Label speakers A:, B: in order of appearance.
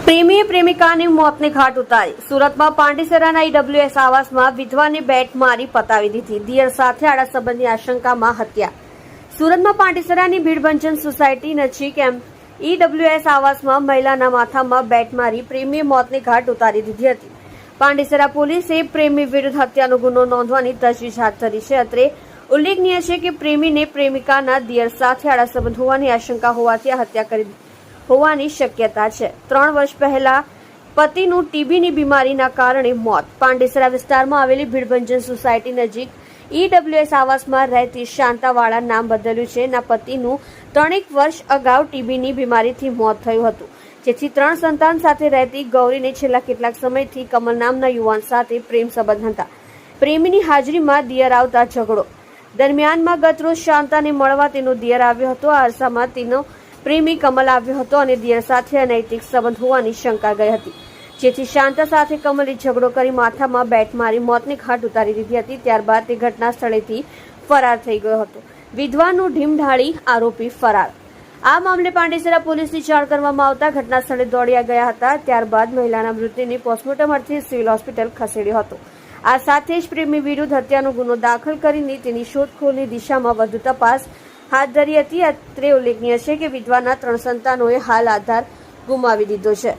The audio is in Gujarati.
A: પ્રેમીએ પ્રેમિકાની મોતને ઘાટ ઉતારી. સુરતમાં પાંડેસરાના ઈડબ્લ્યુએસ આવાસમાં વિધવાને બેટ મારી પતાવી દીધી. દિયર સાથે આડા સંબંધની આશંકામાં હત્યા. સુરતમાં પાંડેસરાની ભીડભંજન સોસાયટી નજીક ઈડબ્લ્યુએસ આવાસમાં મહિલાના માથામાં બેટ મારી પ્રેમીએ મોતને ઘાટ ઉતારી દીધી હતી. પાંડેસરા પોલીસે પ્રેમી વિરુદ્ધ હત્યાનો ગુનો નોંધવાની તજવીજ હાથ ધરી છે. અત્રે ઉલ્લેખનીય છે કે પ્રેમીને પ્રેમિકાના દિયર સાથે આડા સંબંધ હોવાની આશંકા હોવાથી આ હત્યા કરી હોવાની શક્યતા છે. 3 વર્ષ પહેલા પતિનું ટીબીની બીમારીના કારણે મોત. પાંડેસરા વિસ્તારમાં આવેલી ભીડભંજન સોસાયટી નજીક ઈડબ્લ્યુએસ આવાસમાં રહેતી શાંતાવાળા નામ બદલ્યું છે. એના પતિનું 3 વર્ષ અગાઉ ટીબીની બીમારીથી મોત થયું હતું, જેથી 3 સંતાન સાથે રહેતી ગૌરીને છેલ્લા કેટલાક સમયથી કમલ નામના યુવાન સાથે પ્રેમ સંબંધ હતા. પ્રેમીની હાજરીમાં દિયર આવતા ઝઘડો દરમિયાનમાં ગતરોજ શાંતાને મળવા તેનો દિયર આવ્યો હતો. આ અરસામાં તેનો પ્રેમી કમલ આવ્યો હતો અને દિયર સાથે અનૈતિક સંબંધ હોવાની શંકા ગઈ હતી, જેથી શાંતા સાથે કમલે ઝઘડો કરી માથામાં બેટ મારી મોતને ઘાટ ઉતારી દીધી હતી. ત્યારબાદ તે ઘટના સ્થળેથી ફરાર થઈ ગયો હતો. વિધવાનું ઢીમઢાળી આરોપી ફરાર. આ મામલે પાંડેસરા પોલીસની જાણ કરવામાં આવતા ઘટના સ્થળે દોડ્યા ગયા હતા. ત્યારબાદ મહિલાના મૃતદેહને પોસ્ટમોર્ટમ અર્થે સિવિલ હોસ્પિટલ ખસેડ્યો હતો. આ સાથે જ પ્રેમી વિરુદ્ધ હત્યાનો ગુનો દાખલ કરીને તેની શોધખોળની દિશામાં વધુ તપાસ હાથ ધરી હતી. અત્રે ઉલ્લેખનીય છે કે વિધવાના 3 સંતાનોએ હાલ આધાર ગુમાવી દીધો છે.